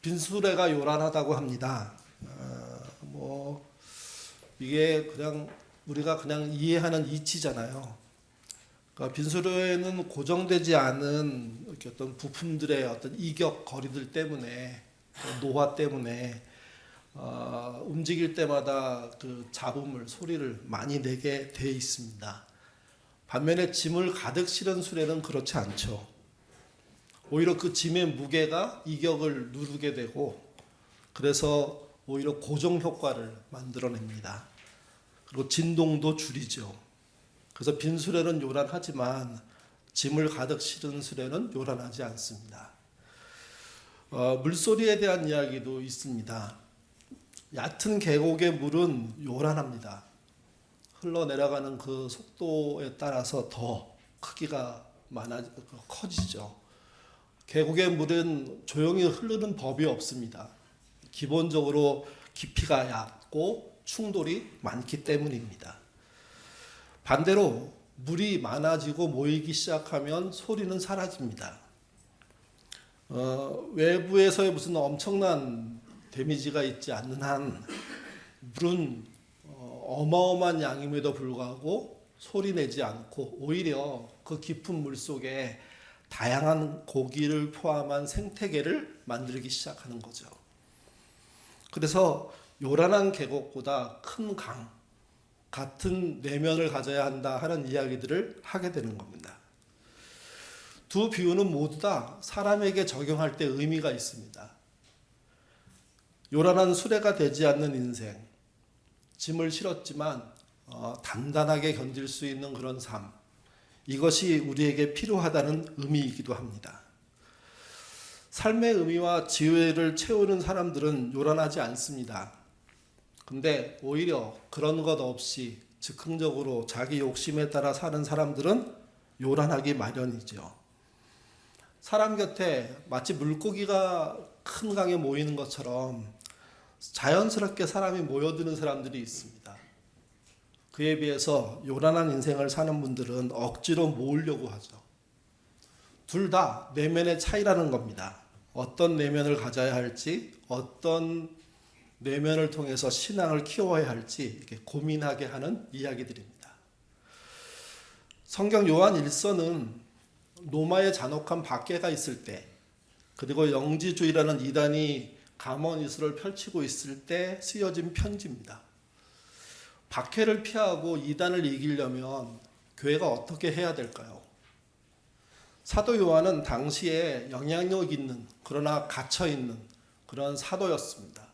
빈수레가 요란하다고 합니다. 이게 그냥 우리가 그냥 이해하는 이치잖아요. 그러니까 빈수레는 고정되지 않은 이렇게 어떤 부품들의 어떤 이격 거리들 때문에, 노화 때문에 움직일 때마다 그 잡음을, 소리를 많이 내게 돼 있습니다. 반면에 짐을 가득 실은 수레는 그렇지 않죠. 오히려 그 짐의 무게가 이격을 누르게 되고, 그래서 오히려 고정 효과를 만들어냅니다. 그리고 진동도 줄이죠. 그래서 빈 수레는 요란하지만 짐을 가득 실은 수레는 요란하지 않습니다. 물소리에 대한 이야기도 있습니다. 얕은 계곡의 물은 요란합니다. 흘러내려가는 그 속도에 따라서 더 크기가 커지죠. 계곡의 물은 조용히 흐르는 법이 없습니다. 기본적으로 깊이가 얕고 충돌이 많기 때문입니다. 반대로 물이 많아지고 모이기 시작하면 소리는 사라집니다. 외부에서의 무슨 엄청난 데미지가 있지 않는 한 물은 어마어마한 양임에도 불구하고 소리 내지 않고 오히려 그 깊은 물 속에 다양한 고기를 포함한 생태계를 만들기 시작하는 거죠. 그래서 요란한 계곡보다 큰 강, 같은 내면을 가져야 한다 하는 이야기들을 하게 되는 겁니다. 두 비유는 모두 다 사람에게 적용할 때 의미가 있습니다. 요란한 수레가 되지 않는 인생, 짐을 실었지만 단단하게 견딜 수 있는 그런 삶, 이것이 우리에게 필요하다는 의미이기도 합니다. 삶의 의미와 지혜를 채우는 사람들은 요란하지 않습니다. 근데 오히려 그런 것 없이 즉흥적으로 자기 욕심에 따라 사는 사람들은 요란하기 마련이죠. 사람 곁에 마치 물고기가 큰 강에 모이는 것처럼 자연스럽게 사람이 모여드는 사람들이 있습니다. 그에 비해서 요란한 인생을 사는 분들은 억지로 모으려고 하죠. 둘 다 내면의 차이라는 겁니다. 어떤 내면을 가져야 할지, 어떤 내면을 통해서 신앙을 키워야 할지 이렇게 고민하게 하는 이야기들입니다. 성경 요한 1서는 로마의 잔혹한 박해가 있을 때, 그리고 영지주의라는 이단이 가문이수를 펼치고 있을 때 쓰여진 편지입니다. 박해를 피하고 이단을 이기려면 교회가 어떻게 해야 될까요? 사도 요한은 당시에 영향력 있는, 그러나 갇혀 있는 그런 사도였습니다.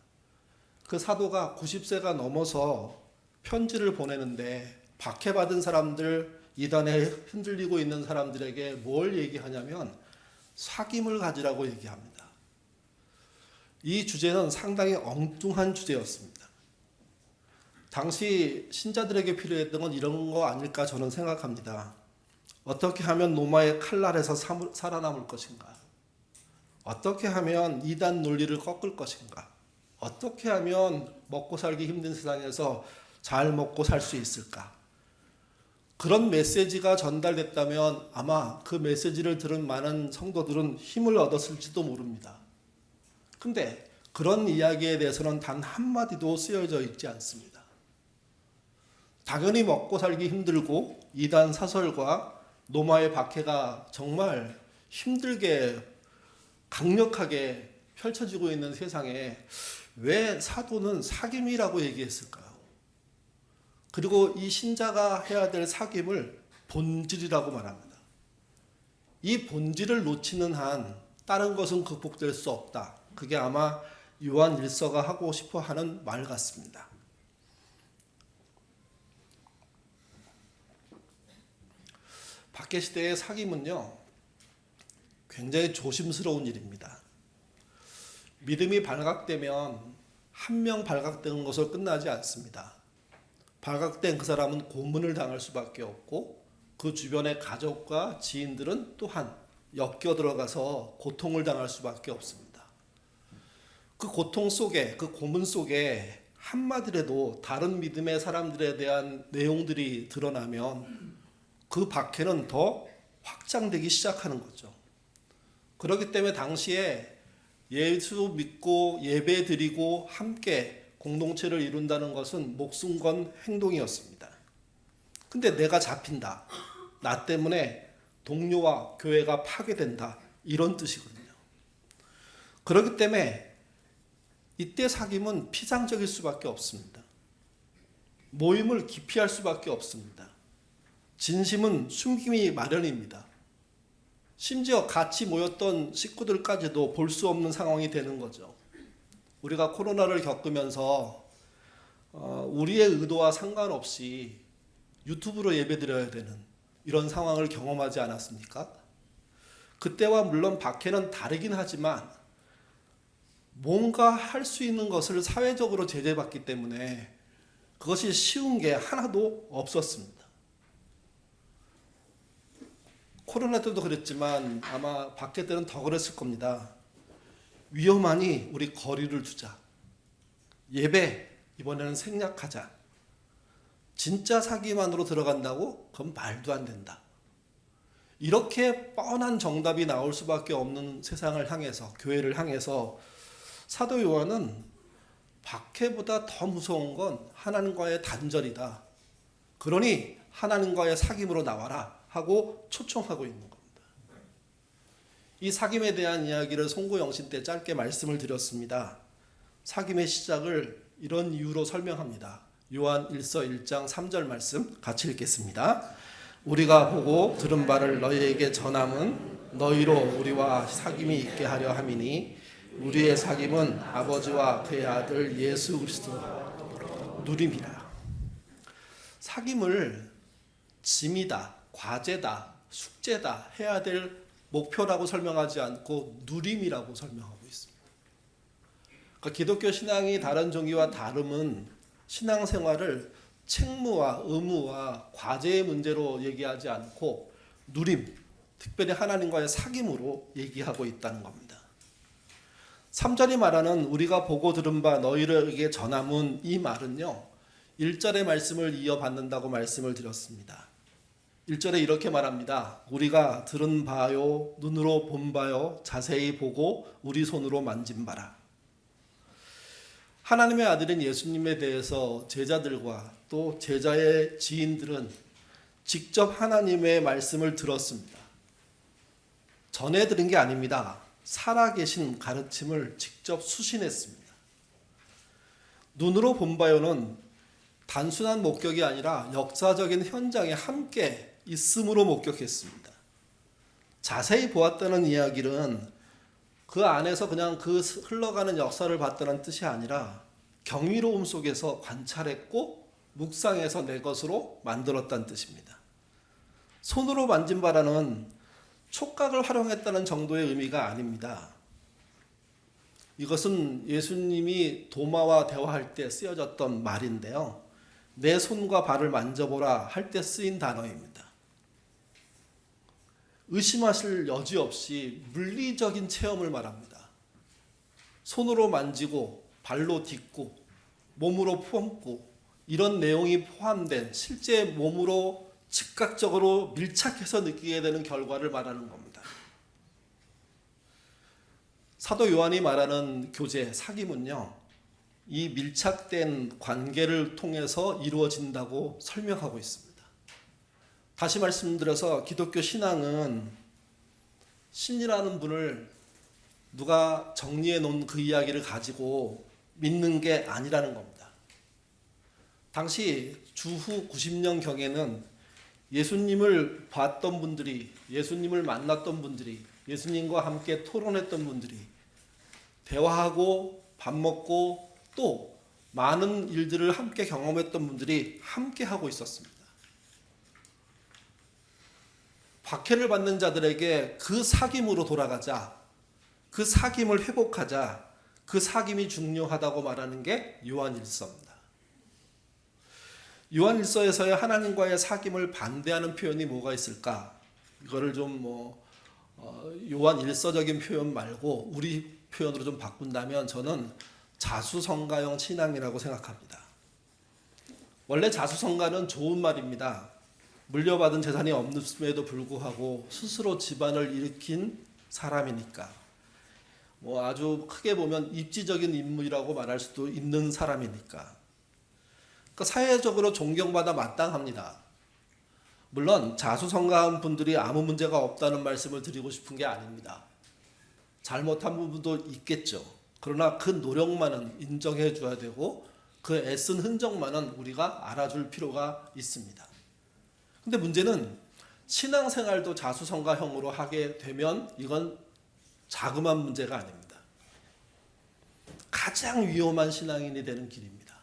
그 사도가 90세가 넘어서 편지를 보내는데 박해받은 사람들, 이단에 흔들리고 있는 사람들에게 뭘 얘기하냐면 사귐을 가지라고 얘기합니다. 이 주제는 상당히 엉뚱한 주제였습니다. 당시 신자들에게 필요했던 건 이런 거 아닐까 저는 생각합니다. 어떻게 하면 로마의 칼날에서 살아남을 것인가? 어떻게 하면 이단 논리를 꺾을 것인가? 어떻게 하면 먹고 살기 힘든 세상에서 잘 먹고 살 수 있을까? 그런 메시지가 전달됐다면 아마 그 메시지를 들은 많은 성도들은 힘을 얻었을지도 모릅니다. 근데 그런 이야기에 대해서는 단 한마디도 쓰여져 있지 않습니다. 당연히 먹고 살기 힘들고 이단 사설과 로마의 박해가 정말 힘들게 강력하게 펼쳐지고 있는 세상에 왜 사도는 사귐이라고 얘기했을까요? 그리고 이 신자가 해야 될 사귐을 본질이라고 말합니다. 이 본질을 놓치는 한 다른 것은 극복될 수 없다. 그게 아마 요한 1서가 하고 싶어 하는 말 같습니다. 박해 시대의 사귐은요, 굉장히 조심스러운 일입니다. 믿음이 발각되면 한 명 발각되는 것으로 끝나지 않습니다. 발각된 그 사람은 고문을 당할 수밖에 없고 그 주변의 가족과 지인들은 또한 엮여 들어가서 고통을 당할 수밖에 없습니다. 그 고통 속에, 그 고문 속에 한마디라도 다른 믿음의 사람들에 대한 내용들이 드러나면 그 박해는 더 확장되기 시작하는 거죠. 그렇기 때문에 당시에 예수 믿고 예배 드리고 함께 공동체를 이룬다는 것은 목숨 건 행동이었습니다. 근데 내가 잡힌다. 나 때문에 동료와 교회가 파괴된다. 이런 뜻이거든요. 그렇기 때문에 이때 사귐은 피상적일 수밖에 없습니다. 모임을 기피할 수밖에 없습니다. 진심은 숨김이 마련입니다. 심지어 같이 모였던 식구들까지도 볼 수 없는 상황이 되는 거죠. 우리가 코로나를 겪으면서 우리의 의도와 상관없이 유튜브로 예배드려야 되는 이런 상황을 경험하지 않았습니까? 그때와 물론 박해는 다르긴 하지만 뭔가 할 수 있는 것을 사회적으로 제재받기 때문에 그것이 쉬운 게 하나도 없었습니다. 코로나 때도 그랬지만 아마 박해 때는 더 그랬을 겁니다. 위험하니 우리 거리를 두자. 예배 이번에는 생략하자. 진짜 사귐 안으로 들어간다고? 그건 말도 안 된다. 이렇게 뻔한 정답이 나올 수밖에 없는 세상을 향해서, 교회를 향해서 사도 요한은 박해보다 더 무서운 건 하나님과의 단절이다. 그러니 하나님과의 사귐으로 나와라 하고 초청하고 있는 겁니다. 이 사귐에 대한 이야기를 송구영신 때 짧게 말씀을 드렸습니다. 사귐의 시작을 이런 이유로 설명합니다. 요한 1서 1장 3절 말씀 같이 읽겠습니다. 우리가 보고 들은 바를 너희에게 전함은 너희로 우리와 사귐이 있게 하려 함이니 우리의 사귐은 아버지와 그의 아들 예수 그리스도 누림이라. 사귐을 짐이다, 과제다, 숙제다 해야 될 목표라고 설명하지 않고 누림이라고 설명하고 있습니다. 그러니까 기독교 신앙이 다른 종교와 다름은 신앙생활을 책무와 의무와 과제의 문제로 얘기하지 않고 누림, 특별히 하나님과의 사귐으로 얘기하고 있다는 겁니다. 3절이 말하는 우리가 보고 들은 바 너희에게 전함은 이 말은요, 1절의 말씀을 이어받는다고 말씀을 드렸습니다. 1절에 이렇게 말합니다. 우리가 들은 바요, 눈으로 본 바요, 자세히 보고 우리 손으로 만진 바라. 하나님의 아들인 예수님에 대해서 제자들과 또 제자의 지인들은 직접 하나님의 말씀을 들었습니다. 전해 들은 게 아닙니다. 살아계신 가르침을 직접 수신했습니다. 눈으로 본 바요는 단순한 목격이 아니라 역사적인 현장에 함께 있음으로 목격했습니다. 자세히 보았다는 이야기는 그 안에서 그냥 그 흘러가는 역사를 봤다는 뜻이 아니라 경이로움 속에서 관찰했고 묵상해서 내 것으로 만들었다는 뜻입니다. 손으로 만진 바라는 촉각을 활용했다는 정도의 의미가 아닙니다. 이것은 예수님이 도마와 대화할 때 쓰여졌던 말인데요. 내 손과 발을 만져보라 할 때 쓰인 단어입니다. 의심하실 여지 없이 물리적인 체험을 말합니다. 손으로 만지고 발로 딛고 몸으로 품고 이런 내용이 포함된 실제 몸으로 즉각적으로 밀착해서 느끼게 되는 결과를 말하는 겁니다. 사도 요한이 말하는 교제, 사귐은요, 이 밀착된 관계를 통해서 이루어진다고 설명하고 있습니다. 다시 말씀드려서 기독교 신앙은 신이라는 분을 누가 정리해 놓은 그 이야기를 가지고 믿는 게 아니라는 겁니다. 당시 주후 90년경에는 예수님을 봤던 분들이, 예수님을 만났던 분들이, 예수님과 함께 토론했던 분들이, 대화하고 밥 먹고 또 많은 일들을 함께 경험했던 분들이 함께 하고 있었습니다. 박해를 받는 자들에게 그 사귐으로 돌아가자, 그 사귐을 회복하자, 그 사귐이 중요하다고 말하는 게 요한일서입니다. 요한일서에서의 하나님과의 사귐을 반대하는 표현이 뭐가 있을까? 이거를 좀 요한일서적인 표현 말고 우리 표현으로 좀 바꾼다면 저는 자수성가형 신앙이라고 생각합니다. 원래 자수성가는 좋은 말입니다. 물려받은 재산이 없음에도 불구하고 스스로 집안을 일으킨 사람이니까 뭐 아주 크게 보면 입지적인 인물이라고 말할 수도 있는 사람이니까. 그러니까 사회적으로 존경받아 마땅합니다. 물론 자수성가한 분들이 아무 문제가 없다는 말씀을 드리고 싶은 게 아닙니다. 잘못한 부분도 있겠죠. 그러나 그 노력만은 인정해 줘야 되고 그 애쓴 흔적만은 우리가 알아줄 필요가 있습니다. 근데 문제는 신앙생활도 자수성가형으로 하게 되면 이건 자그마한 문제가 아닙니다. 가장 위험한 신앙인이 되는 길입니다.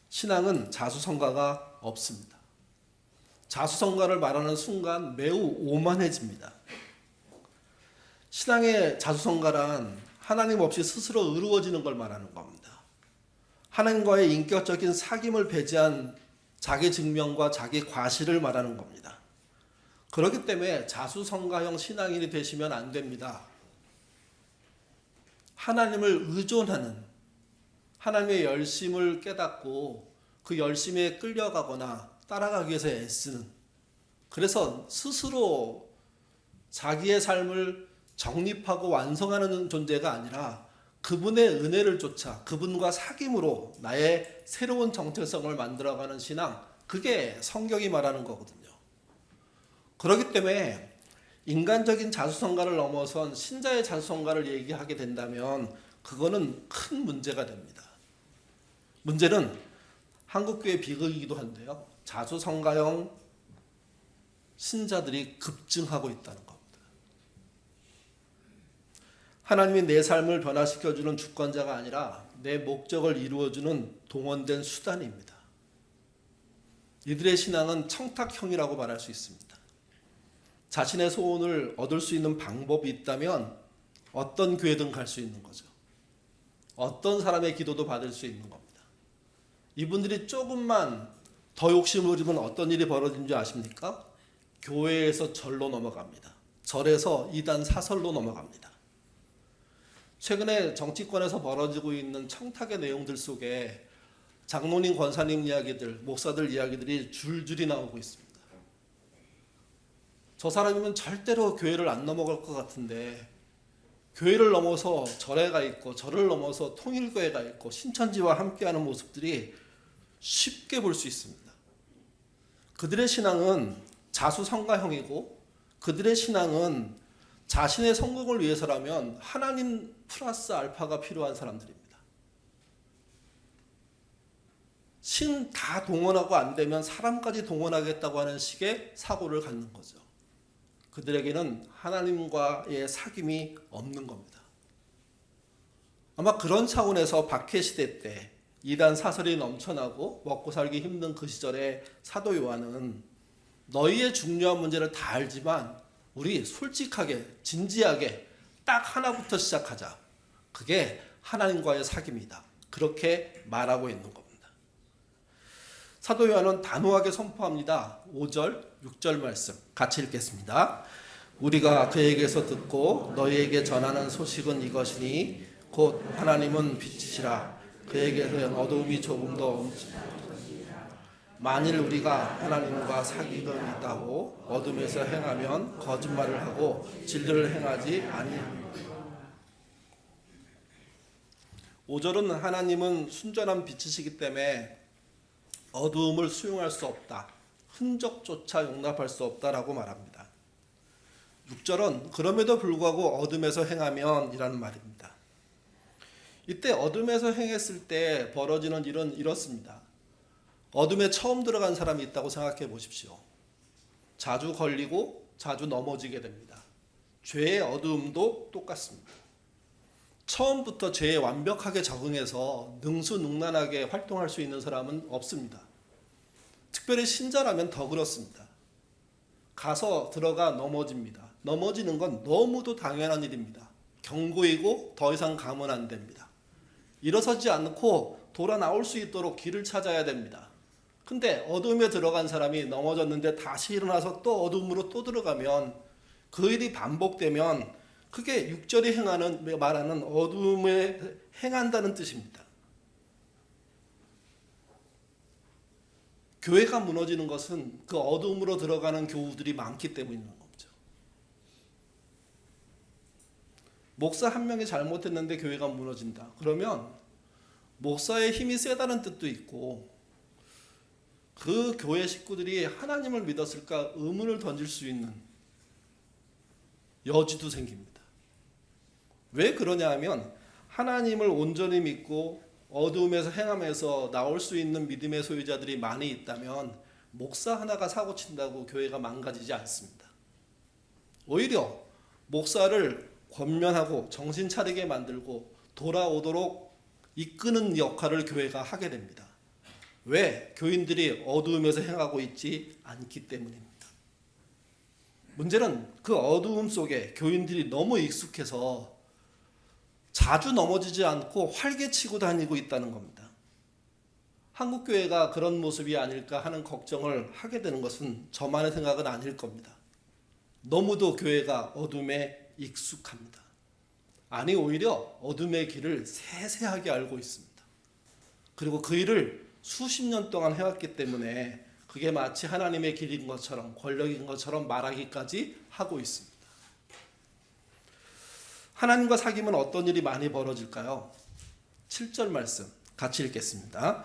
신앙은 자수성가가 없습니다. 자수성가를 말하는 순간 매우 오만해집니다. 신앙의 자수성가란 하나님 없이 스스로 의로워지는 걸 말하는 겁니다. 하나님과의 인격적인 사귐을 배제한 자기 증명과 자기 과시를 말하는 겁니다. 그렇기 때문에 자수성가형 신앙인이 되시면 안 됩니다. 하나님을 의존하는, 하나님의 열심을 깨닫고 그 열심에 끌려가거나 따라가기 위해서 애쓰는, 그래서 스스로 자기의 삶을 정립하고 완성하는 존재가 아니라 그분의 은혜를 쫓아 그분과 사귐으로 나의 새로운 정체성을 만들어가는 신앙, 그게 성경이 말하는 거거든요. 그렇기 때문에 인간적인 자수성가를 넘어선 신자의 자수성가를 얘기하게 된다면 그거는 큰 문제가 됩니다. 문제는 한국교회 비극이기도 한데요, 자수성가형 신자들이 급증하고 있다는 겁니다. 하나님이 내 삶을 변화시켜주는 주권자가 아니라 내 목적을 이루어주는 동원된 수단입니다. 이들의 신앙은 청탁형이라고 말할 수 있습니다. 자신의 소원을 얻을 수 있는 방법이 있다면 어떤 교회든 갈 수 있는 거죠. 어떤 사람의 기도도 받을 수 있는 겁니다. 이분들이 조금만 더 욕심을 부리면 어떤 일이 벌어진 줄 아십니까? 교회에서 절로 넘어갑니다. 절에서 이단 사설로 넘어갑니다. 최근에 정치권에서 벌어지고 있는 청탁의 내용들 속에 장로님, 권사님 이야기들, 목사들 이야기들이 줄줄이 나오고 있습니다. 저 사람이면 절대로 교회를 안 넘어갈 것 같은데 교회를 넘어서 절에가 있고 절을 넘어서 통일교회가 있고 신천지와 함께하는 모습들이 쉽게 볼 수 있습니다. 그들의 신앙은 자수성가형이고 그들의 신앙은 자신의 성공을 위해서라면 하나님 플러스 알파가 필요한 사람들입니다. 신 다 동원하고 안 되면 사람까지 동원하겠다고 하는 식의 사고를 갖는 거죠. 그들에게는 하나님과의 사귐이 없는 겁니다. 아마 그런 차원에서 박해시대 때 이단 사설이 넘쳐나고 먹고 살기 힘든 그 시절에 사도 요한은 너희의 중요한 문제를 다 알지만 우리 솔직하게 진지하게 딱 하나부터 시작하자. 그게 하나님과의 사귐이다. 그렇게 말하고 있는 겁니다. 사도 요한은 단호하게 선포합니다. 5절, 6절 말씀 같이 읽겠습니다. 우리가 그에게서 듣고 너희에게 전하는 소식은 이것이니 곧 하나님은 빛이시라. 그에게는 어두움이 조금도 없지. 만일 우리가 하나님과 사귐이 있다고 어둠에서 행하면 거짓말을 하고 진리를 행하지 아니합니다. 5절은 하나님은 순전한 빛이시기 때문에 어두움을 수용할 수 없다. 흔적조차 용납할 수 없다라고 말합니다. 6절은 그럼에도 불구하고 어둠에서 행하면 이라는 말입니다. 이때 어둠에서 행했을 때 벌어지는 일은 이렇습니다. 어둠에 처음 들어간 사람이 있다고 생각해 보십시오. 자주 걸리고 자주 넘어지게 됩니다. 죄의 어두움도 똑같습니다. 처음부터 죄에 완벽하게 적응해서 능수능란하게 활동할 수 있는 사람은 없습니다. 특별히 신자라면 더 그렇습니다. 가서 들어가 넘어집니다. 넘어지는 건 너무도 당연한 일입니다. 경고이고 더 이상 가면 안 됩니다. 일어서지 않고 돌아 나올 수 있도록 길을 찾아야 됩니다. 근데 어둠에 들어간 사람이 넘어졌는데 다시 일어나서 또 어둠으로 또 들어가면 그 일이 반복되면 그게 6절이 말하는 어둠에 행한다는 뜻입니다. 교회가 무너지는 것은 그 어둠으로 들어가는 교우들이 많기 때문인 거죠. 목사 한 명이 잘못했는데 교회가 무너진다. 그러면 목사의 힘이 세다는 뜻도 있고 그 교회 식구들이 하나님을 믿었을까 의문을 던질 수 있는 여지도 생깁니다. 왜 그러냐 하면 하나님을 온전히 믿고 어두움에서 행함에서 나올 수 있는 믿음의 소유자들이 많이 있다면 목사 하나가 사고 친다고 교회가 망가지지 않습니다. 오히려 목사를 권면하고 정신 차리게 만들고 돌아오도록 이끄는 역할을 교회가 하게 됩니다. 왜? 교인들이 어두움에서 행하고 있지 않기 때문입니다. 문제는 그 어두움 속에 교인들이 너무 익숙해서 자주 넘어지지 않고 활개치고 다니고 있다는 겁니다. 한국교회가 그런 모습이 아닐까 하는 걱정을 하게 되는 것은 저만의 생각은 아닐 겁니다. 너무도 교회가 어둠에 익숙합니다. 아니 오히려 어둠의 길을 세세하게 알고 있습니다. 그리고 그 일을 수십 년 동안 해왔기 때문에 그게 마치 하나님의 길인 것처럼 권력인 것처럼 말하기까지 하고 있습니다. 하나님과 사귐은 어떤 일이 많이 벌어질까요? 7절 말씀 같이 읽겠습니다.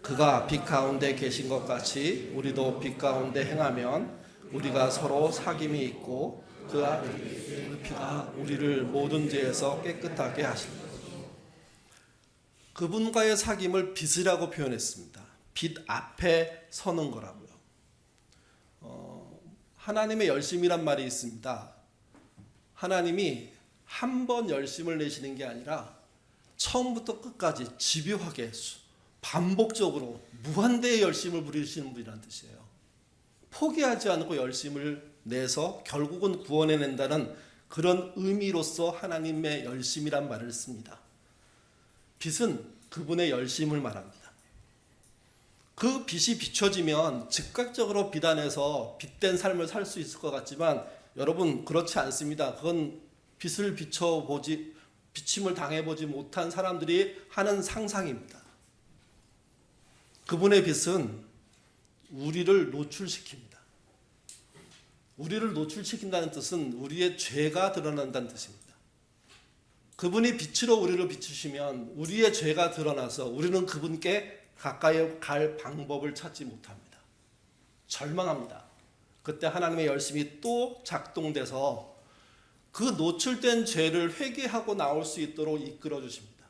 그가 빛 가운데 계신 것 같이 우리도 빛 가운데 행하면 우리가 서로 사귐이 있고 그 피가 우리를 모든 죄에서 깨끗하게 하신다. 그분과의 사귐을 빛이라고 표현했습니다. 빛 앞에 서는 거라고요. 하나님의 열심이란 말이 있습니다. 하나님이 한 번 열심을 내시는 게 아니라 처음부터 끝까지 집요하게 반복적으로 무한대의 열심을 부리시는 분이라는 뜻이에요. 포기하지 않고 열심을 내서 결국은 구원해낸다는 그런 의미로서 하나님의 열심이란 말을 씁니다. 빛은 그분의 열심을 말합니다. 그 빛이 비춰지면 즉각적으로 빛 안에서 빛된 삶을 살 수 있을 것 같지만 여러분 그렇지 않습니다. 그건 빛을 비침을 당해보지 못한 사람들이 하는 상상입니다. 그분의 빛은 우리를 노출시킵니다. 우리를 노출시킨다는 뜻은 우리의 죄가 드러난다는 뜻입니다. 그분이 빛으로 우리를 비추시면 우리의 죄가 드러나서 우리는 그분께 가까이 갈 방법을 찾지 못합니다. 절망합니다. 그때 하나님의 열심이 또 작동돼서 그 노출된 죄를 회개하고 나올 수 있도록 이끌어 주십니다.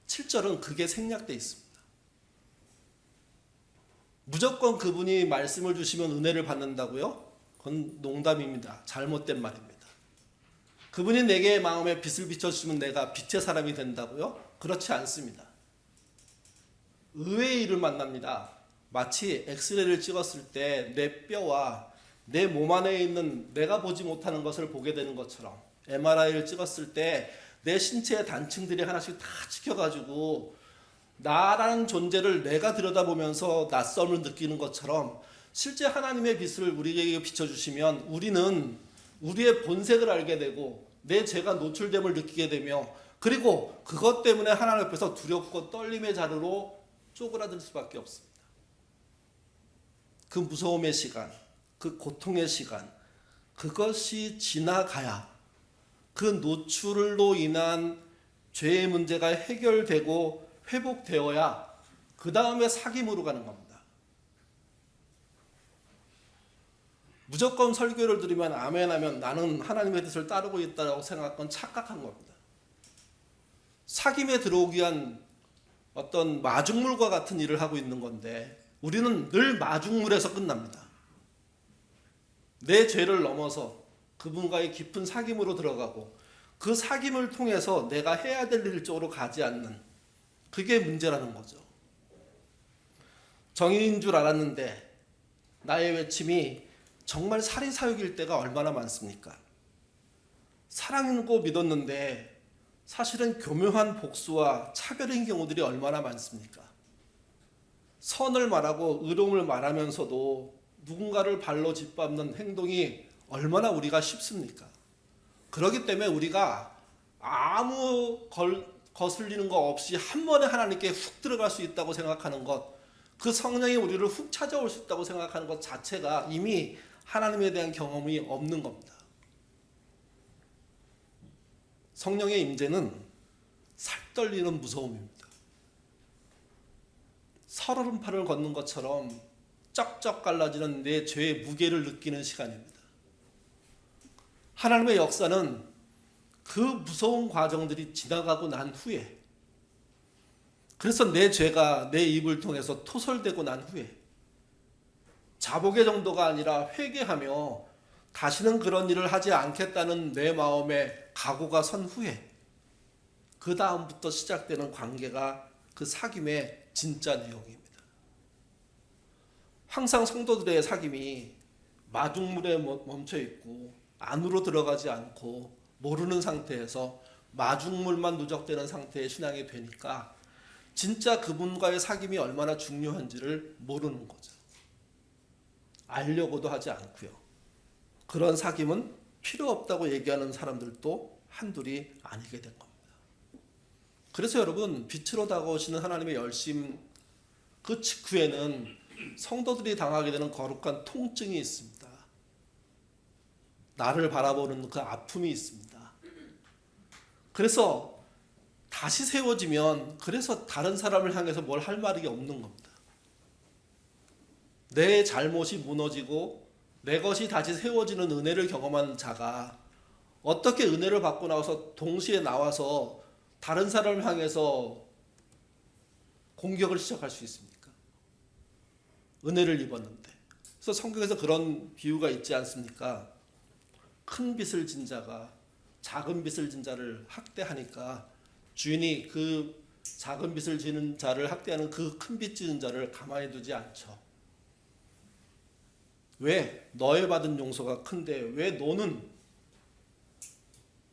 7절은 그게 생략되어 있습니다. 무조건 그분이 말씀을 주시면 은혜를 받는다고요? 그건 농담입니다. 잘못된 말입니다. 그분이 내게 마음에 빛을 비춰주시면 내가 빛의 사람이 된다고요? 그렇지 않습니다. 의외의 일을 만납니다. 마치 엑스레이를 찍었을 때 내 뼈와 내 몸 안에 있는 내가 보지 못하는 것을 보게 되는 것처럼 MRI를 찍었을 때 내 신체의 단층들이 하나씩 다 찍혀가지고 나라는 존재를 내가 들여다보면서 낯섦을 느끼는 것처럼 실제 하나님의 빛을 우리에게 비춰주시면 우리는 우리의 본색을 알게 되고 내 죄가 노출됨을 느끼게 되며 그리고 그것 때문에 하나님 앞에서 두렵고 떨림의 자루로 쪼그라들 수밖에 없습니다. 그 무서움의 시간, 그 고통의 시간, 그것이 지나가야 그 노출로 인한 죄의 문제가 해결되고 회복되어야 그 다음에 사귐으로 가는 겁니다. 무조건 설교를 들으면 아멘 하면 나는 하나님의 뜻을 따르고 있다고 생각하건 착각한 겁니다. 사귐에 들어오기 위한 어떤 마중물과 같은 일을 하고 있는 건데 우리는 늘 마중물에서 끝납니다. 내 죄를 넘어서 그분과의 깊은 사귐으로 들어가고 그 사귐을 통해서 내가 해야 될 일 쪽으로 가지 않는 그게 문제라는 거죠. 정의인 줄 알았는데 나의 외침이 정말 사리사욕일 때가 얼마나 많습니까? 사랑이고 믿었는데 사실은 교묘한 복수와 차별인 경우들이 얼마나 많습니까? 선을 말하고 의로움을 말하면서도 누군가를 발로 짓밟는 행동이 얼마나 우리가 쉽습니까? 그렇기 때문에 우리가 아무 거슬리는 거 없이 한 번에 하나님께 훅 들어갈 수 있다고 생각하는 것, 그 성령이 우리를 훅 찾아올 수 있다고 생각하는 것 자체가 이미 하나님에 대한 경험이 없는 겁니다. 성령의 임재는 살떨리는 무서움입니다. 서른팔을 걷는 것처럼 쩍쩍 갈라지는 내 죄의 무게를 느끼는 시간입니다. 하나님의 역사는 그 무서운 과정들이 지나가고 난 후에, 그래서 내 죄가 내 입을 통해서 토설되고 난 후에 자복의 정도가 아니라 회개하며 다시는 그런 일을 하지 않겠다는 내 마음의 각오가 선 후에 그 다음부터 시작되는 관계가 그 사귐의 진짜 내용입니다. 항상 성도들의 사귐이 마중물에 멈춰 있고 안으로 들어가지 않고 모르는 상태에서 마중물만 누적되는 상태의 신앙이 되니까 진짜 그분과의 사귐이 얼마나 중요한지를 모르는 거죠. 알려고도 하지 않고요. 그런 사귐은 필요 없다고 얘기하는 사람들도 한둘이 아니게 된 겁니다. 그래서 여러분, 빛으로 다가오시는 하나님의 열심 그 직후에는 성도들이 당하게 되는 거룩한 통증이 있습니다. 나를 바라보는 그 아픔이 있습니다. 그래서 다시 세워지면 그래서 다른 사람을 향해서 뭘 할 말이 없는 겁니다. 내 잘못이 무너지고 내 것이 다시 세워지는 은혜를 경험한 자가 어떻게 은혜를 받고 나와서 동시에 나와서 다른 사람을 향해서 공격을 시작할 수 있습니까? 은혜를 입었는데. 그래서 성경에서 그런 비유가 있지 않습니까? 큰 빚을 진 자가 작은 빚을 진 자를 학대하니까 주인이 그 작은 빚을 지는 자를 학대하는 그 큰 빚 지는 자를 가만히 두지 않죠. 왜? 너의 받은 용서가 큰데 왜 너는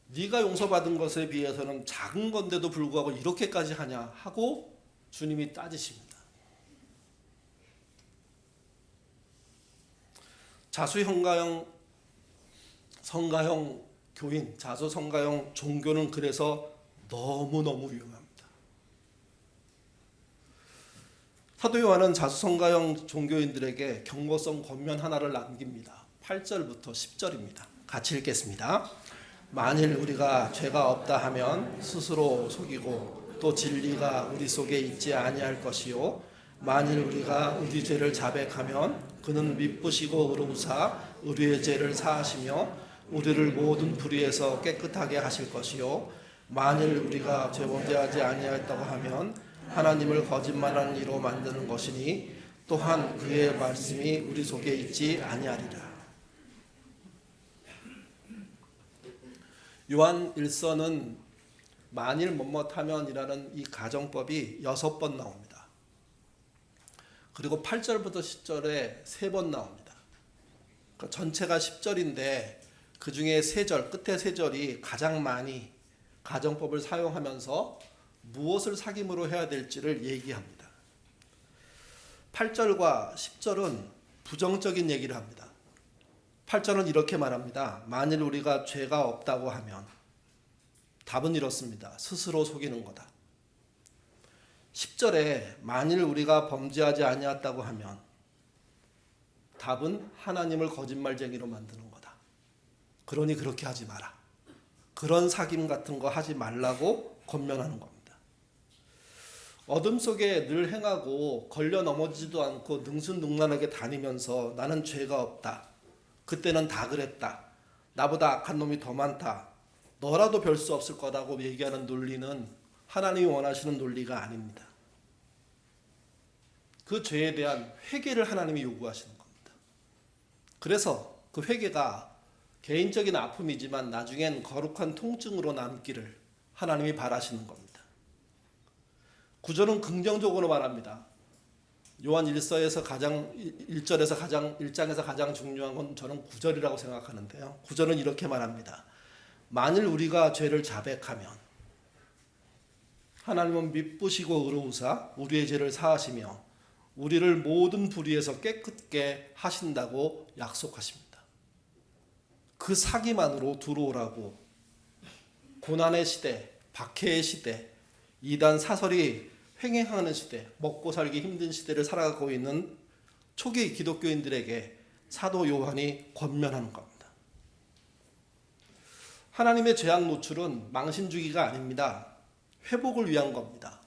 네가 용서받은 것에 비해서는 작은 건데도 불구하고 이렇게까지 하냐 하고 주님이 따지십니다. 자수성가형 교인, 자수성가형 종교는 그래서 너무너무 위험합니다. 사도 요한은 자수성가형 종교인들에게 경고성 권면 하나를 남깁니다. 8절부터 10절입니다. 같이 읽겠습니다. 만일 우리가 죄가 없다 하면 스스로 속이고 또 진리가 우리 속에 있지 아니할 것이요 만일 우리가 우리 죄를 자백하면 그는 미쁘시고 의로우사 우리의 죄를 사하시며 우리를 모든 불의에서 깨끗하게 하실 것이요 만일 우리가 죄 범죄하지 아니하였다고 하면 하나님을 거짓말하는 이로 만드는 것이니 또한 그의 말씀이 우리 속에 있지 아니하리라. 요한 1서는 만일 뭐뭐하면이라는 이 가정법이 6번 나옵니다. 그리고 8절부터 10절에 3번 나옵니다. 그러니까 전체가 10절인데 그 중에 3절, 끝에 3절이 가장 많이 가정법을 사용하면서 무엇을 사귐으로 해야 될지를 얘기합니다. 8절과 10절은 부정적인 얘기를 합니다. 8절은 이렇게 말합니다. 만일 우리가 죄가 없다고 하면 답은 이렇습니다. 스스로 속이는 거다. 10절에 만일 우리가 범죄하지 아니했다고 하면 답은 하나님을 거짓말쟁이로 만드는 거다. 그러니 그렇게 하지 마라. 그런 사귐 같은 거 하지 말라고 권면하는 겁니다. 어둠 속에 늘 행하고 걸려 넘어지지도 않고 능수능란하게 다니면서 나는 죄가 없다. 그때는 다 그랬다. 나보다 악한 놈이 더 많다. 너라도 별 수 없을 거라고 얘기하는 논리는 하나님이 원하시는 논리가 아닙니다. 그 죄에 대한 회개를 하나님이 요구하시는 겁니다. 그래서 그 회개가 개인적인 아픔이지만 나중엔 거룩한 통증으로 남기를 하나님이 바라시는 겁니다. 구절은 긍정적으로 말합니다. 요한 1서에서 가장 1장에서 가장 중요한 건 저는 9절이라고 생각하는데요. 9절은 이렇게 말합니다. 만일 우리가 죄를 자백하면 하나님은 미쁘시고 의로우사 우리의 죄를 사하시며 우리를 모든 불의에서 깨끗게 하신다고 약속하십니다. 그 사기만으로 들어오라고 고난의 시대, 박해의 시대, 이단 사설이 횡행하는 시대, 먹고 살기 힘든 시대를 살아가고 있는 초기 기독교인들에게 사도 요한이 권면하는 겁니다. 하나님의 죄악 노출은 망신 주기가 아닙니다. 회복을 위한 겁니다.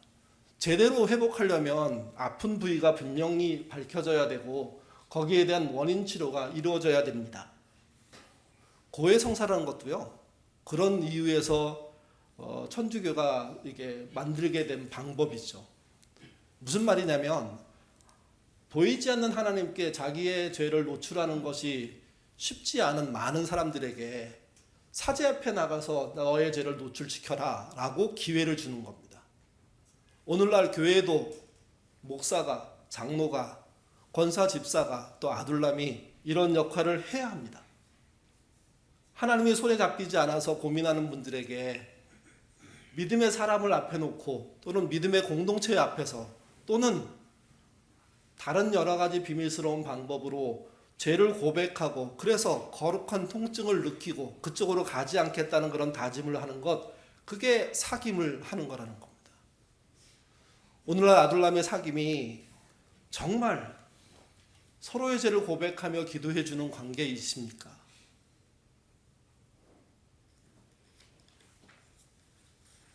제대로 회복하려면 아픈 부위가 분명히 밝혀져야 되고 거기에 대한 원인 치료가 이루어져야 됩니다. 고해성사라는 것도요, 그런 이유에서 천주교가 이게 만들게 된 방법이죠. 무슨 말이냐면 보이지 않는 하나님께 자기의 죄를 노출하는 것이 쉽지 않은 많은 사람들에게 사제 앞에 나가서 너의 죄를 노출시켜라 라고 기회를 주는 겁니다. 오늘날 교회도 목사가, 장로가, 권사, 집사가, 또 아둘람이 이런 역할을 해야 합니다. 하나님이 손에 잡히지 않아서 고민하는 분들에게 믿음의 사람을 앞에 놓고 또는 믿음의 공동체 앞에서 또는 다른 여러 가지 비밀스러운 방법으로 죄를 고백하고 그래서 거룩한 통증을 느끼고 그쪽으로 가지 않겠다는 그런 다짐을 하는 것, 그게 사귐을 하는 거라는 겁니다. 오늘날 아둘람의 사귐이 정말 서로의 죄를 고백하며 기도해 주는 관계이십니까?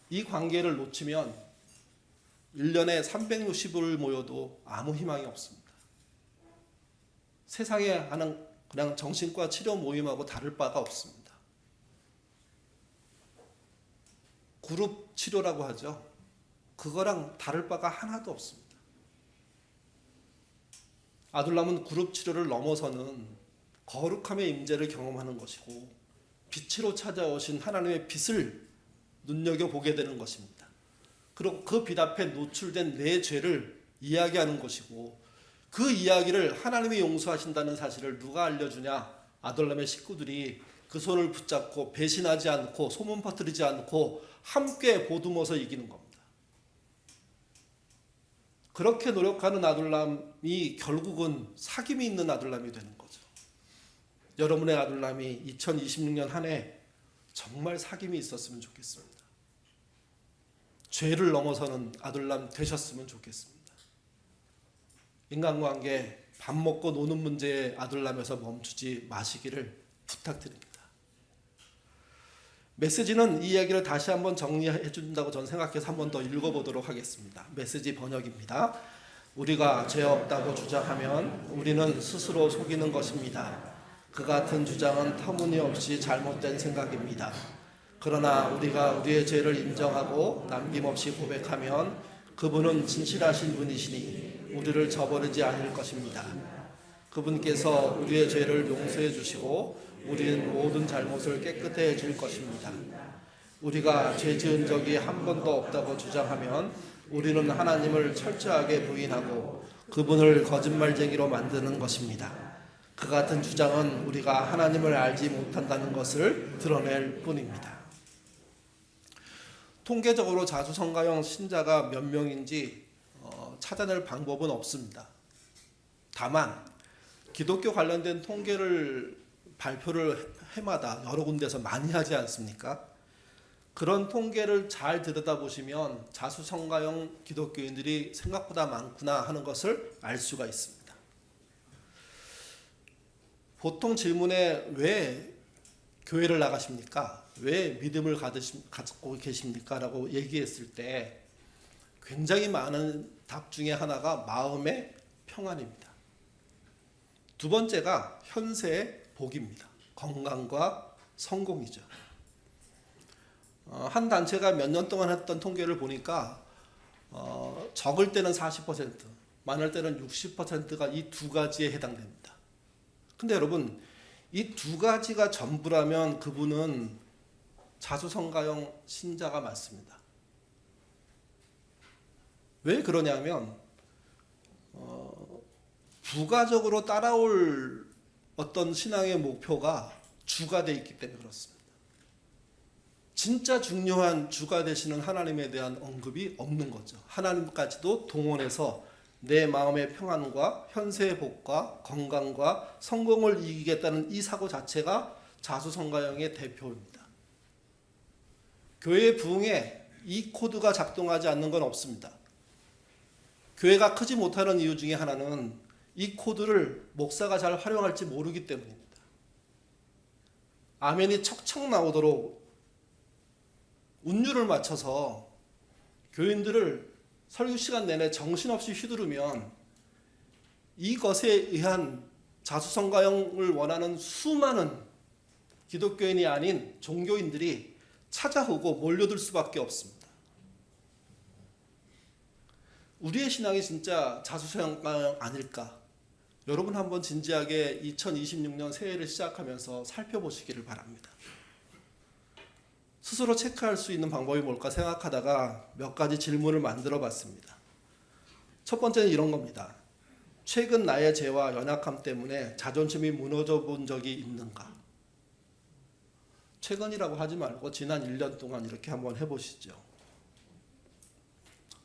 이 관계를 놓치면 1년에 360일 모여도 아무 희망이 없습니다. 세상에 하는 그냥 정신과 치료 모임하고 다를 바가 없습니다. 그룹 치료라고 하죠. 그거랑 다를 바가 하나도 없습니다. 아둘람은 그룹 치료를 넘어서는 거룩함의 임재를 경험하는 것이고 빛으로 찾아오신 하나님의 빛을 눈여겨보게 되는 것입니다. 그리고 그 빛 앞에 노출된 내 죄를 이야기하는 것이고 그 이야기를 하나님이 용서하신다는 사실을 누가 알려주냐? 아둘람의 식구들이 그 손을 붙잡고 배신하지 않고 소문 퍼뜨리지 않고 함께 보듬어서 이기는 겁니다. 그렇게 노력하는 아둘람이 결국은 사귐이 있는 아둘람이 되는 거죠. 여러분의 아둘람이 2026년 한 해 정말 사귐이 있었으면 좋겠습니다. 죄를 넘어서는 아둘람 되셨으면 좋겠습니다. 인간관계, 밥 먹고 노는 문제에 아둘람에서 멈추지 마시기를 부탁드립니다. 메시지는 이 이야기를 다시 한번 정리해 준다고 저는 생각해서 한 번 더 읽어보도록 하겠습니다. 메시지 번역입니다. 우리가 죄 없다고 주장하면 우리는 스스로 속이는 것입니다. 그 같은 주장은 터무니없이 잘못된 생각입니다. 그러나 우리가 우리의 죄를 인정하고 남김없이 고백하면 그분은 진실하신 분이시니 우리를 저버리지 않을 것입니다. 그분께서 우리의 죄를 용서해 주시고 우리는 모든 잘못을 깨끗해 해줄 것입니다. 우리가 죄 지은 적이 한 번도 없다고 주장하면 우리는 하나님을 철저하게 부인하고 그분을 거짓말쟁이로 만드는 것입니다. 그 같은 주장은 우리가 하나님을 알지 못한다는 것을 드러낼 뿐입니다. 통계적으로 자수성가형 신자가 몇 명인지 찾아낼 방법은 없습니다. 다만 기독교 관련된 통계를 발표를 해마다 여러 군데서 많이 하지 않습니까? 그런 통계를 잘 들여다보시면 자수성가형 기독교인들이 생각보다 많구나 하는 것을 알 수가 있습니다. 보통 질문에 왜 교회를 나가십니까? 왜 믿음을 갖고 계십니까? 라고 얘기했을 때 굉장히 많은 답 중에 하나가 마음의 평안입니다. 두 번째가 현세의 복입니다. 건강과 성공이죠. 한 단체가 몇 년 동안 했던 통계를 보니까 적을 때는 40%, 많을 때는 60%가 이 두 가지에 해당됩니다. 근데 여러분, 이 두 가지가 전부라면 그분은 자수성가형 신자가 맞습니다. 왜 그러냐면 부가적으로 따라올 어떤 신앙의 목표가 주가 돼 있기 때문에 그렇습니다. 진짜 중요한 주가 되시는 하나님에 대한 언급이 없는 거죠. 하나님까지도 동원해서 내 마음의 평안과 현세의 복과 건강과 성공을 이기겠다는 이 사고 자체가 자수성가형의 대표입니다. 교회 부흥에 이 코드가 작동하지 않는 건 없습니다. 교회가 크지 못하는 이유 중에 하나는 이 코드를 목사가 잘 활용할지 모르기 때문입니다. 아멘이 척척 나오도록 운율을 맞춰서 교인들을 설교 시간 내내 정신없이 휘두르면 이것에 의한 자수성가형을 원하는 수많은 기독교인이 아닌 종교인들이 찾아오고 몰려들 수밖에 없습니다. 우리의 신앙이 진짜 자수성가형 아닐까? 여러분 한번 진지하게 2026년 새해를 시작하면서 살펴보시기를 바랍니다. 스스로 체크할 수 있는 방법이 뭘까 생각하다가 몇 가지 질문을 만들어 봤습니다. 첫 번째는 이런 겁니다. 최근 나의 죄와 연약함 때문에 자존심이 무너져 본 적이 있는가? 최근이라고 하지 말고 지난 1년 동안 이렇게 한번 해보시죠.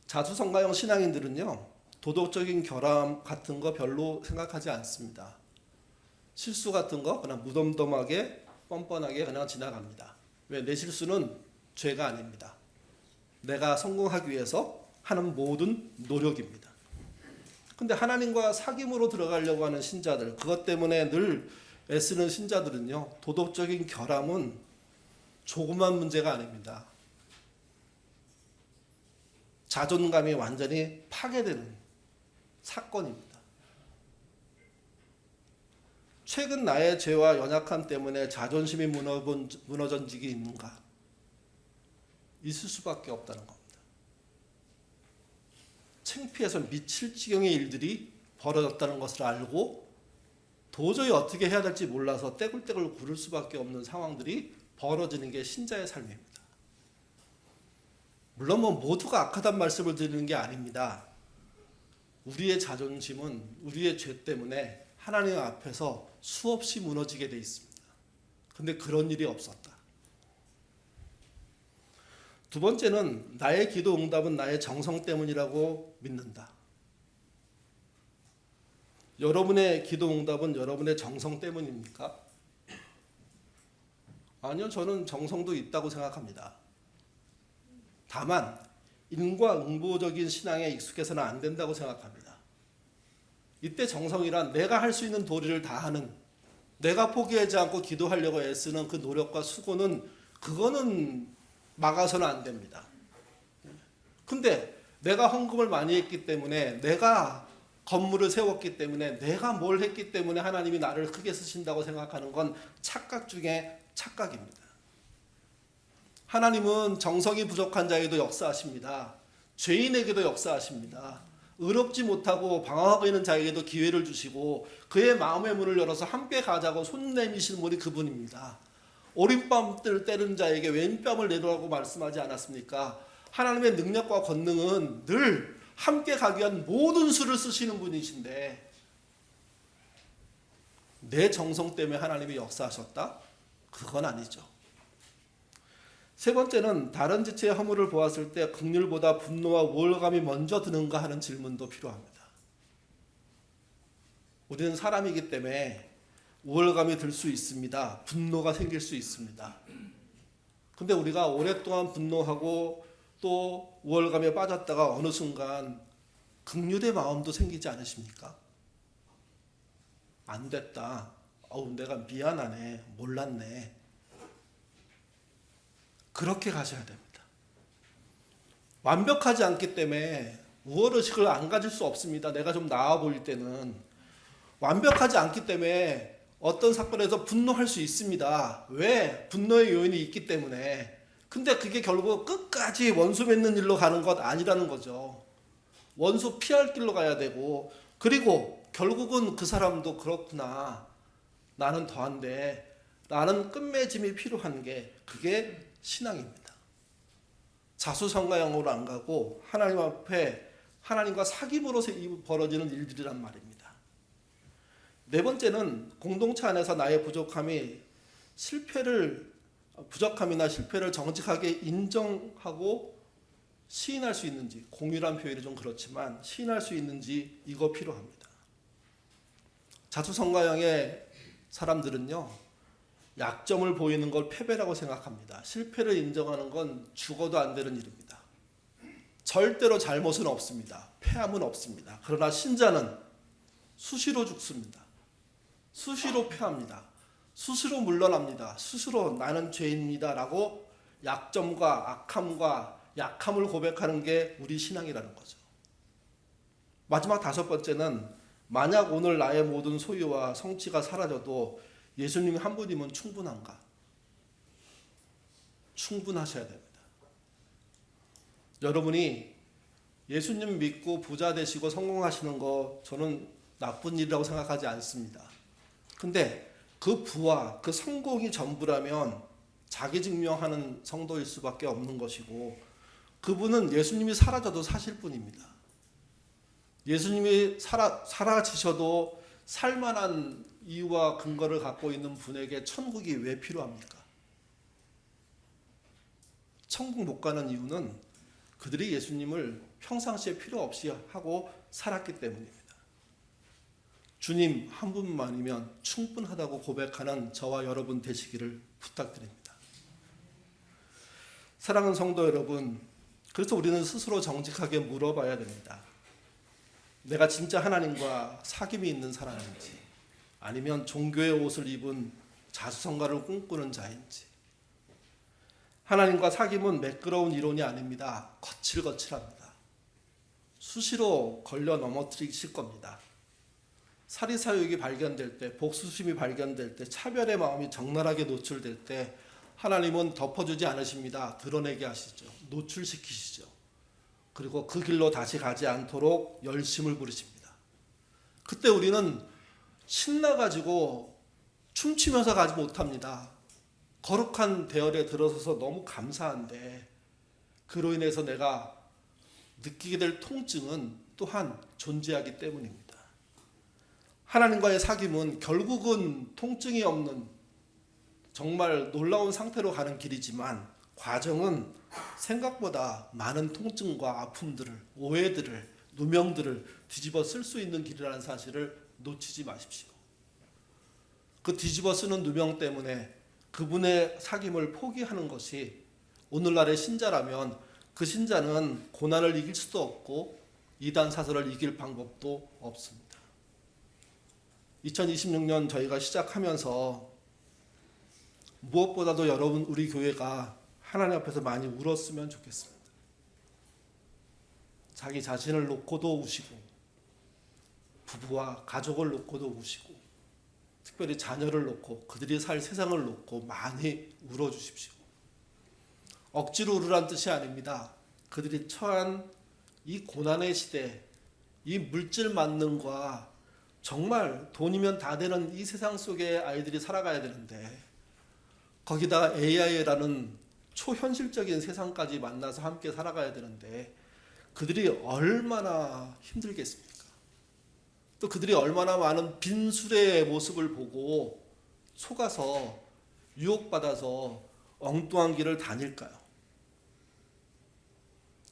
자수성가형 신앙인들은요, 도덕적인 결함 같은 거 별로 생각하지 않습니다. 실수 같은 거 그냥 무덤덤하게 뻔뻔하게 그냥 지나갑니다. 왜? 내 실수는 죄가 아닙니다. 내가 성공하기 위해서 하는 모든 노력입니다. 근데 하나님과 사귐으로 들어가려고 하는 신자들, 그것 때문에 늘 애쓰는 신자들은요, 도덕적인 결함은 조그만 문제가 아닙니다. 자존감이 완전히 파괴되는 사건입니다. 최근 나의 죄와 연약함 때문에 자존심이 무너진 적이 있는가? 있을 수밖에 없다는 겁니다. 창피해서 미칠 지경의 일들이 벌어졌다는 것을 알고 도저히 어떻게 해야 될지 몰라서 떼굴떼굴 구를 수밖에 없는 상황들이 벌어지는 게 신자의 삶입니다. 물론 모두가 악하단 말씀을 드리는 게 아닙니다. 우리의 자존심은 우리의 죄 때문에 하나님 앞에서 수없이 무너지게 돼 있습니다. 근데 그런 일이 없었다. 두 번째는 나의 기도 응답은 나의 정성 때문이라고 믿는다. 여러분의 기도 응답은 여러분의 정성 때문입니까? 아니요, 저는 정성도 있다고 생각합니다. 다만 인과응보적인 신앙에 익숙해서는 안 된다고 생각합니다. 이때 정성이란 내가 할 수 있는 도리를 다하는, 내가 포기하지 않고 기도하려고 애쓰는 그 노력과 수고는, 그거는 막아서는 안 됩니다. 근데 내가 헌금을 많이 했기 때문에, 내가 건물을 세웠기 때문에, 내가 뭘 했기 때문에 하나님이 나를 크게 쓰신다고 생각하는 건 착각 중에 착각입니다. 하나님은 정성이 부족한 자에게도 역사하십니다. 죄인에게도 역사하십니다. 의롭지 못하고 방황하고 있는 자에게도 기회를 주시고 그의 마음의 문을 열어서 함께 가자고 손 내미시는 분이 그분입니다. 오른뺨을 때리는 자에게 왼뺨을 내놓으라고 말씀하지 않았습니까? 하나님의 능력과 권능은 늘 함께 가기 위한 모든 수를 쓰시는 분이신데, 내 정성 때문에 하나님이 역사하셨다? 그건 아니죠. 세 번째는 다른 지체의 허물을 보았을 때 긍휼보다 분노와 우월감이 먼저 드는가 하는 질문도 필요합니다. 우리는 사람이기 때문에 우월감이 들 수 있습니다. 분노가 생길 수 있습니다. 근데 우리가 오랫동안 분노하고 또 우월감에 빠졌다가 어느 순간 긍휼의 마음도 생기지 않으십니까? 안 됐다. 내가 미안하네. 몰랐네. 그렇게 가셔야 됩니다. 완벽하지 않기 때문에 우월의식을 안 가질 수 없습니다. 내가 좀 나아 보일 때는. 완벽하지 않기 때문에 어떤 사건에서 분노할 수 있습니다. 왜? 분노의 요인이 있기 때문에. 근데 그게 결국 끝까지 원수 맺는 일로 가는 것 아니라는 거죠. 원수 피할 길로 가야 되고, 그리고 결국은 그 사람도 그렇구나. 나는 더한데, 나는 끝맺음이 필요한 게, 그게 신앙입니다. 자수성가형으로 안 가고 하나님 앞에 하나님과 사귐으로 벌어지는 일들이란 말입니다. 네 번째는 공동체 안에서 나의 부족함이나 실패를 정직하게 인정하고 시인할 수 있는지, 공유란 표현이 좀 그렇지만 시인할 수 있는지, 이거 필요합니다. 자수성가형의 사람들은요, 약점을 보이는 걸 패배라고 생각합니다. 실패를 인정하는 건 죽어도 안 되는 일입니다. 절대로 잘못은 없습니다. 패함은 없습니다. 그러나 신자는 수시로 죽습니다. 수시로 패합니다. 스스로 물러납니다. 스스로 나는 죄인입니다 라고 약점과 악함과 약함을 고백하는 게 우리 신앙이라는 거죠. 마지막 다섯 번째는 만약 오늘 나의 모든 소유와 성취가 사라져도 예수님 한 분이면 충분한가? 충분하셔야 됩니다. 여러분이 예수님 믿고 부자 되시고 성공하시는 거 저는 나쁜 일이라고 생각하지 않습니다. 근데 그 부와 그 성공이 전부라면 자기 증명하는 성도일 수밖에 없는 것이고, 그분은 예수님이 사라져도 사실 뿐입니다. 예수님이 사라지셔도 살만한 이유와 근거를 갖고 있는 분에게 천국이 왜 필요합니까? 천국 못 가는 이유는 그들이 예수님을 평상시에 필요 없이 하고 살았기 때문입니다. 주님 한 분만이면 충분하다고 고백하는 저와 여러분 되시기를 부탁드립니다. 사랑하는 성도 여러분, 그래서 우리는 스스로 정직하게 물어봐야 됩니다. 내가 진짜 하나님과 사귐이 있는 사람인지, 아니면 종교의 옷을 입은 자수성가를 꿈꾸는 자인지. 하나님과 사귐은 매끄러운 이론이 아닙니다. 거칠거칠합니다. 수시로 걸려 넘어뜨리실 겁니다. 사리사욕이 발견될 때, 복수심이 발견될 때, 차별의 마음이 적나라하게 노출될 때 하나님은 덮어주지 않으십니다. 드러내게 하시죠. 노출시키시죠. 그리고 그 길로 다시 가지 않도록 열심을 부리십니다. 그때 우리는 신나가지고 춤추면서 가지 못합니다. 거룩한 대열에 들어서서 너무 감사한데, 그로 인해서 내가 느끼게 될 통증은 또한 존재하기 때문입니다. 하나님과의 사귐은 결국은 통증이 없는 정말 놀라운 상태로 가는 길이지만, 과정은 생각보다 많은 통증과 아픔들을, 오해들을, 누명들을 뒤집어 쓸 수 있는 길이라는 사실을 놓치지 마십시오. 그 뒤집어 쓰는 누명 때문에 그분의 사귐을 포기하는 것이 오늘날의 신자라면, 그 신자는 고난을 이길 수도 없고 이단 사설을 이길 방법도 없습니다. 2026년 저희가 시작하면서 무엇보다도 여러분, 우리 교회가 하나님 앞에서 많이 울었으면 좋겠습니다. 자기 자신을 놓고도 우시고, 부부와 가족을 놓고도 우시고, 특별히 자녀를 놓고 그들이 살 세상을 놓고 많이 울어주십시오. 억지로 울으란 뜻이 아닙니다. 그들이 처한 이 고난의 시대, 이 물질 만능과 정말 돈이면 다 되는 이 세상 속에 아이들이 살아가야 되는데, 거기다가 AI라는 초현실적인 세상까지 만나서 함께 살아가야 되는데, 그들이 얼마나 힘들겠습니까? 또 그들이 얼마나 많은 빈술의 모습을 보고 속아서 유혹받아서 엉뚱한 길을 다닐까요?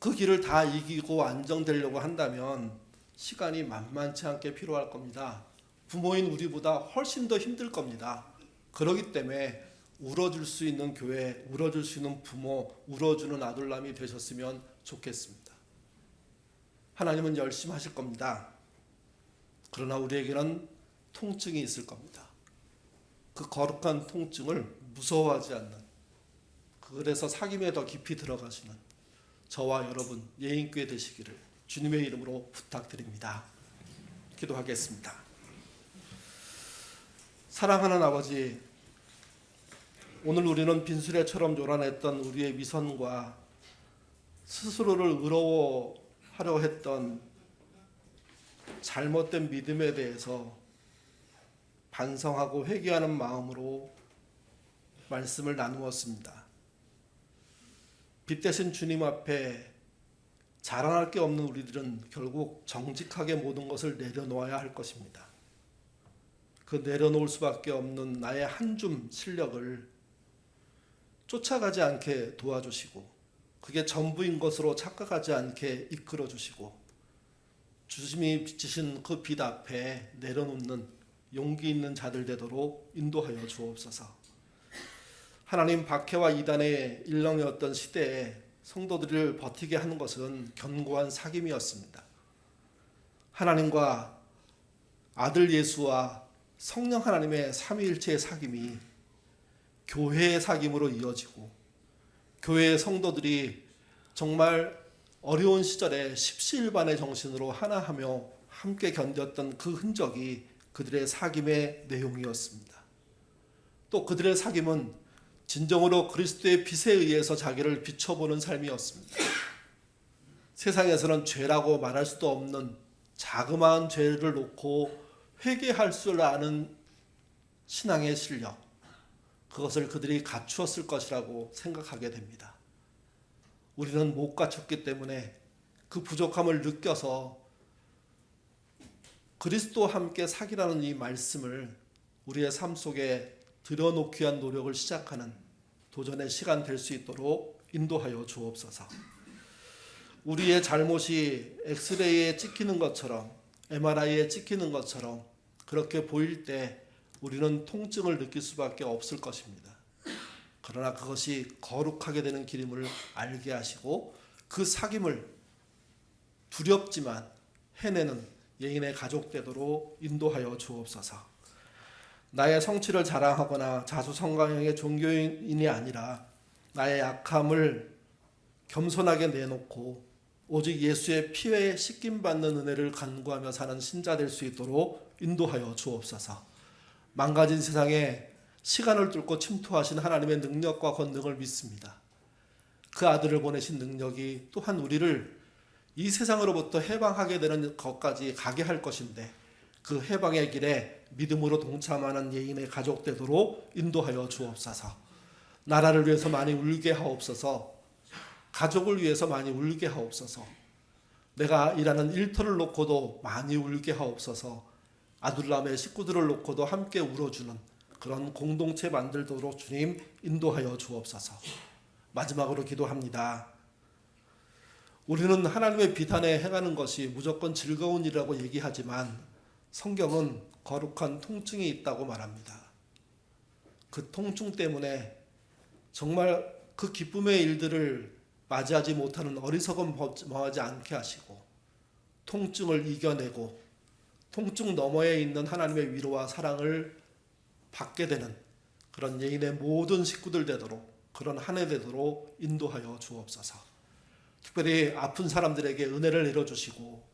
그 길을 다 이기고 안정되려고 한다면 시간이 만만치 않게 필요할 겁니다. 부모인 우리보다 훨씬 더 힘들 겁니다. 그렇기 때문에 울어줄 수 있는 교회, 울어줄 수 있는 부모, 울어주는 아들남이 되셨으면 좋겠습니다. 하나님은 열심히 하실 겁니다. 그러나 우리에게는 통증이 있을 겁니다. 그 거룩한 통증을 무서워하지 않는, 그래서 사귐에 더 깊이 들어가시는 저와 여러분 예인교회 되시기를 주님의 이름으로 부탁드립니다. 기도하겠습니다. 사랑하는 아버지, 오늘 우리는 빈수레처럼 요란했던 우리의 위선과 스스로를 의로워하려 했던 잘못된 믿음에 대해서 반성하고 회개하는 마음으로 말씀을 나누었습니다. 빛 대신 주님 앞에 자랑할 게 없는 우리들은 결국 정직하게 모든 것을 내려놓아야 할 것입니다. 그 내려놓을 수밖에 없는 나의 한 줌 실력을 쫓아가지 않게 도와주시고, 그게 전부인 것으로 착각하지 않게 이끌어 주시고, 주님이 비치신 그 빛 앞에 내려놓는 용기 있는 자들 되도록 인도하여 주옵소서. 하나님, 박해와 이단의 일렁이었던 시대에 성도들을 버티게 하는 것은 견고한 사귐이었습니다. 하나님과 아들 예수와 성령 하나님의 삼위일체의 사귐이 교회의 사귐으로 이어지고, 교회의 성도들이 정말 어려운 시절에 십시일반의 정신으로 하나하며 함께 견뎠던 그 흔적이 그들의 사귐의 내용이었습니다. 또 그들의 사귐은 진정으로 그리스도의 빛에 의해서 자기를 비춰보는 삶이었습니다. 세상에서는 죄라고 말할 수도 없는 자그마한 죄를 놓고 회개할 줄 아는 신앙의 실력, 그것을 그들이 갖추었을 것이라고 생각하게 됩니다. 우리는 못 갖췄기 때문에 그 부족함을 느껴서 그리스도와 함께 사귀라는 이 말씀을 우리의 삶 속에 들여놓기 위한 노력을 시작하는 도전의 시간 될 수 있도록 인도하여 주옵소서. 우리의 잘못이 엑스레이에 찍히는 것처럼, MRI에 찍히는 것처럼 그렇게 보일 때 우리는 통증을 느낄 수밖에 없을 것입니다. 그러나 그것이 거룩하게 되는 길임을 알게 하시고 그 사귐을 두렵지만 해내는 예인의 가족 되도록 인도하여 주옵소서. 나의 성취를 자랑하거나 자수성가형의 종교인이 아니라 나의 약함을 겸손하게 내놓고 오직 예수의 피에 씻김받는 은혜를 간구하며 사는 신자 될 수 있도록 인도하여 주옵소서. 망가진 세상에 시간을 뚫고 침투하신 하나님의 능력과 권능을 믿습니다. 그 아들을 보내신 능력이 또한 우리를 이 세상으로부터 해방하게 되는 것까지 가게 할 것인데 그 해방의 길에 믿음으로 동참하는 예인의 가족 되도록 인도하여 주옵소서. 나라를 위해서 많이 울게 하옵소서. 가족을 위해서 많이 울게 하옵소서. 내가 일하는 일터를 놓고도 많이 울게 하옵소서. 아둘람의 식구들을 놓고도 함께 울어주는 그런 공동체 만들도록 주님 인도하여 주옵소서. 마지막으로 기도합니다. 우리는 하나님의 비단에 행하는 것이 무조건 즐거운 일이라고 얘기하지만 성경은 거룩한 통증이 있다고 말합니다. 그 통증 때문에 정말 그 기쁨의 일들을 맞이하지 못하는 어리석음 범하지 않게 하시고 통증을 이겨내고 통증 너머에 있는 하나님의 위로와 사랑을 받게 되는 그런 예인의 모든 식구들 되도록 그런 한 해 되도록 인도하여 주옵소서. 특별히 아픈 사람들에게 은혜를 내려주시고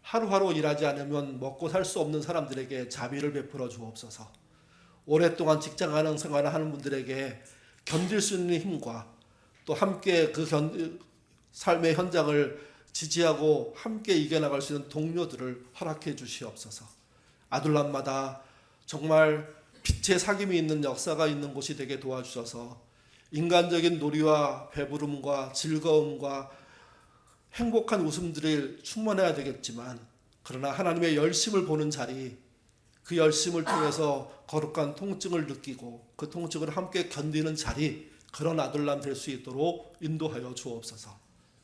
하루하루 일하지 않으면 먹고 살 수 없는 사람들에게 자비를 베풀어 주옵소서. 오랫동안 직장 생활을 하는 분들에게 견딜 수 있는 힘과 또 함께 그 삶의 현장을 지지하고 함께 이겨나갈 수 있는 동료들을 허락해 주시옵소서. 아둘람마다 정말 빛의 사귐이 있는 역사가 있는 곳이 되게 도와주셔서 인간적인 놀이와 배부름과 즐거움과 행복한 웃음들이 충만해야 되겠지만 그러나 하나님의 열심을 보는 자리, 그 열심을 통해서 거룩한 통증을 느끼고 그 통증을 함께 견디는 자리, 그런 아들람 될 수 있도록 인도하여 주옵소서.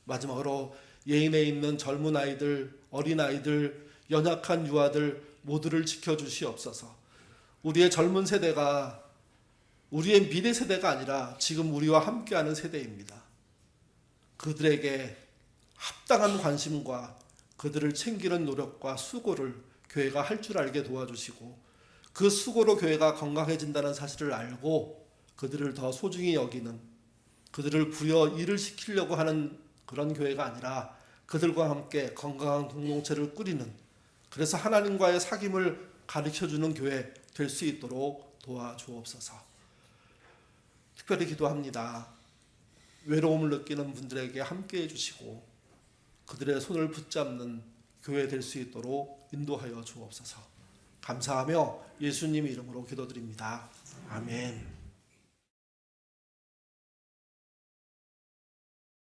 마지막으로 예인에 있는 젊은 아이들, 어린 아이들, 연약한 유아들 모두를 지켜주시옵소서. 우리의 젊은 세대가 우리의 미래 세대가 아니라 지금 우리와 함께하는 세대입니다. 그들에게 합당한 관심과 그들을 챙기는 노력과 수고를 교회가 할 줄 알게 도와주시고 그 수고로 교회가 건강해진다는 사실을 알고 그들을 더 소중히 여기는, 그들을 부여 일을 시키려고 하는 그런 교회가 아니라 그들과 함께 건강한 공동체를 꾸리는, 그래서 하나님과의 사귐을 가르쳐주는 교회 될 수 있도록 도와주옵소서. 특별히 기도합니다. 외로움을 느끼는 분들에게 함께 해주시고 그들의 손을 붙잡는 교회 될 수 있도록 인도하여 주옵소서. 감사하며 예수님 이름으로 기도드립니다. 아멘.